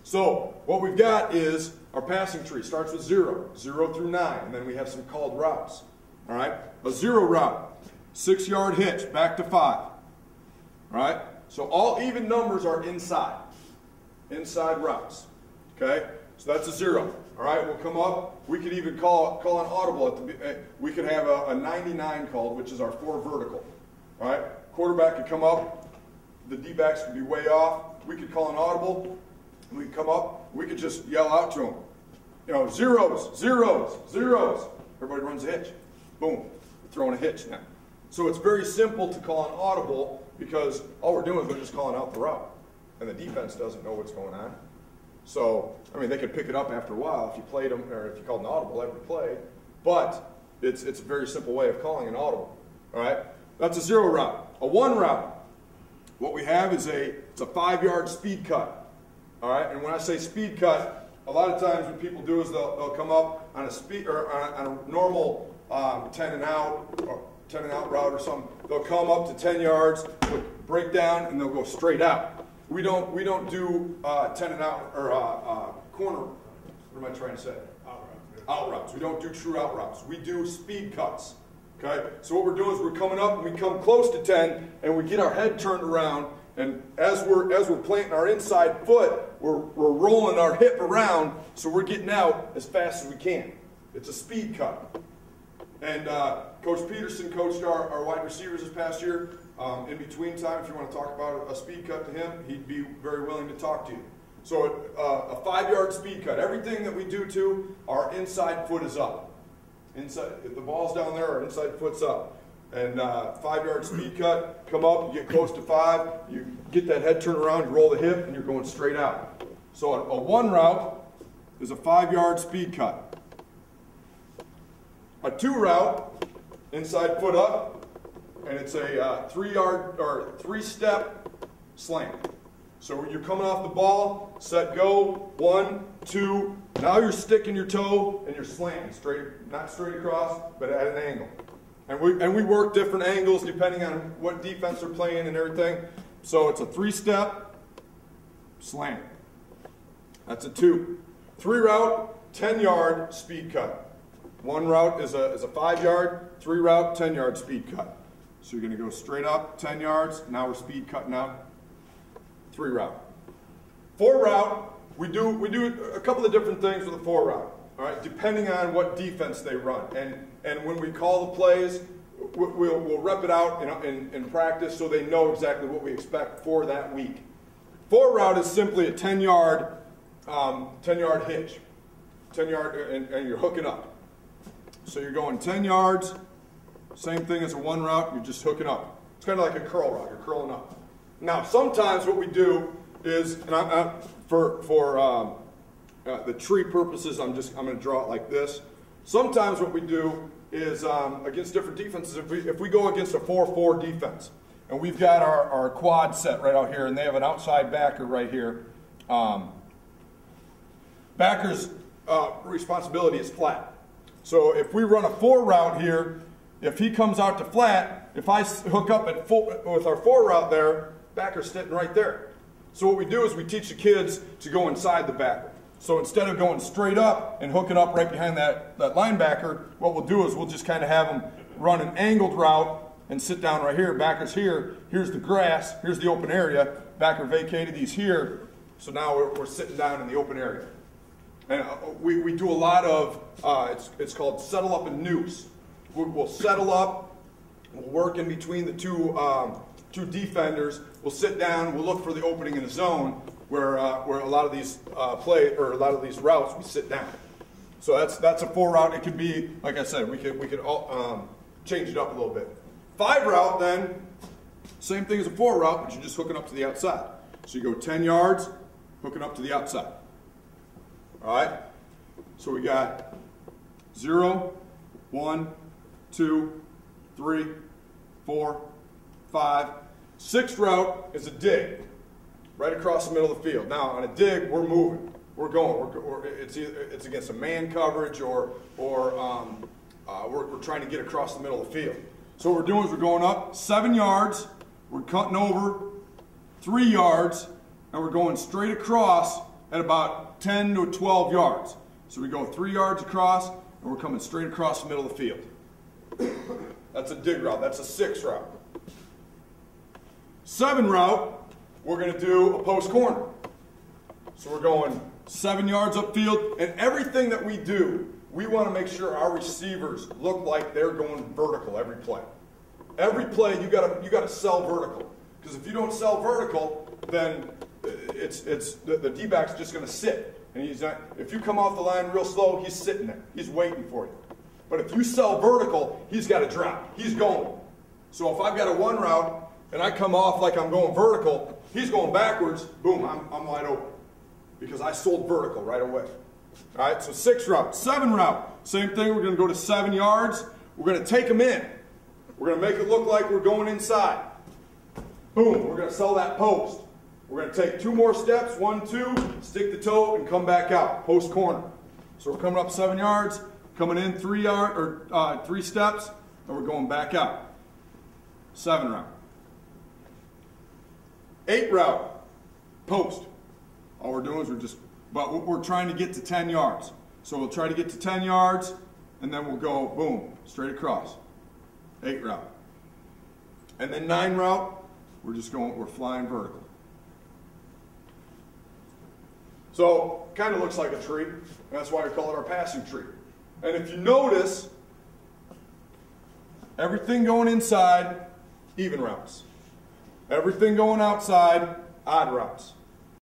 So what we've got is our passing tree starts with 0, 0 through 9, and then we have some called routes. All right, a 0 route, 6-yard hitch, back to 5. All right, so all even numbers are inside routes. Okay, so that's a 0. All right, we'll come up. We could even call an audible. We could have a 99 called, which is our 4 vertical. All right, quarterback could come up. The D-backs could be way off. We could call an audible. We could come up. We could just yell out to them. You know, zeros, zeros, zeros. Everybody runs a hitch. Boom, we're throwing a hitch now. So it's very simple to call an audible because all we're doing is we're just calling out the route. And the defense doesn't know what's going on. So, I mean, they could pick it up after a while if you played them, or if you called an audible every play. But it's a very simple way of calling an audible. All right, that's a 0 route. A 1 route. What we have is it's a 5-yard speed cut. All right, and when I say speed cut, a lot of times what people do is they'll come up on a speed or on a normal 10 and out route or something. They'll come up to 10 yards, break down, and they'll go straight out. We don't do 10 and out or corner. What am I trying to say? Out routes. We don't do true out routes. We do speed cuts. Okay. So what we're doing is we're coming up and we come close to 10 and we get our head turned around. And as we're planting our inside foot, we're rolling our hip around, so we're getting out as fast as we can. It's a speed cut. And Coach Peterson coached our wide receivers this past year. In between time, if you want to talk about a speed cut to him, he'd be very willing to talk to you. So a 5-yard speed cut. Everything that we do to, our inside foot is up. Inside, if the ball's down there, our inside foot's up. And 5-yard speed cut, come up, you get close to 5, you get that head turned around, you roll the hip, and you're going straight out. So a 1 route is a 5-yard speed cut. A 2 route, inside foot up, and it's a 3-yard or 3-step slant. So when you're coming off the ball, set, go, 1, 2, now you're sticking your toe and you're slanting straight, not straight across, but at an angle. And we work different angles depending on what defense they're playing and everything. So it's a 3-step slant. That's a 2. 3 route, 10-yard speed cut. 1 route is a 5-yard, 3 route, 10-yard speed cut. So you're going to go straight up, 10 yards. Now we're speed cutting out. 3 route. 4 route, we do a couple of different things with a 4 route. All right, depending on what defense they run, and when we call the plays, we'll rep it out in practice so they know exactly what we expect for that week. 4 route is simply a 10-yard hitch, 10-yard, and you're hooking up. So you're going 10 yards, same thing as a 1 route. You're just hooking up. It's kind of like a curl route. You're curling up. Now sometimes what we do is, and for the tree purposes, I'm going to draw it like this. Sometimes what we do is against different defenses, if we go against a 4-4 defense, and we've got our quad set right out here, and they have an outside backer right here. Backer's responsibility is flat. So if we run a 4 route here, if he comes out to flat, if I hook up with our 4 route there, backer's sitting right there. So what we do is we teach the kids to go inside the backer. So instead of going straight up and hooking up right behind that linebacker, what we'll do is we'll just kind of have them run an angled route and sit down right here. Backer's here. Here's the grass. Here's the open area. Backer vacated. He's here. So now we're sitting down in the open area. And we do a lot of, it's called settle up and noose. We'll settle up. We'll work in between the two defenders. We'll sit down. We'll look for the opening in the zone. Where a lot of these a lot of these routes we sit down. So that's a 4 route. It could be, like I said, we could change it up a little bit. 5 route then, same thing as a 4 route, but you're just hooking up to the outside. So you go 10 yards, hooking up to the outside. All right. So we got 0, 1, 2, 3, 4, 5. 6th route is a dig. Right across the middle of the field. Now, on a dig, we're moving. We're going. It's against a man coverage or we're trying to get across the middle of the field. So what we're doing is we're going up 7 yards, we're cutting over 3 yards, and we're going straight across at about 10 to 12 yards. So we go 3 yards across, and we're coming straight across the middle of the field. That's a dig route. That's a 6 route. 7 route, we're going to do a post corner. So we're going 7 yards upfield, and everything that we do, we want to make sure our receivers look like they're going vertical every play. Every play, you gotta sell vertical, because if you don't sell vertical, then the D-back's just going to sit, and he's not. If you come off the line real slow, he's sitting there. He's waiting for you. But if you sell vertical, he's got to drop. He's going. So if I've got a 1 route and I come off like I'm going vertical, he's going backwards. Boom, I'm wide open because I sold vertical right away. All right, so 6 route. 7 route, same thing. We're going to go to 7 yards. We're going to take them in. We're going to make it look like we're going inside. Boom, we're going to sell that post. We're going to take 2 more steps, 1, 2, stick the toe, and come back out, post corner. So we're coming up 7 yards, coming in 3 steps, and we're going back out. 7 route. 8 route, post. All we're doing is but we're trying to get to 10 yards. So we'll try to get to 10 yards, and then we'll go, boom, straight across. 8 route. And then 9 route, we're flying vertical. So, kind of looks like a tree. And that's why we call it our passing tree. And if you notice, everything going inside, even routes. Everything going outside, odd routes.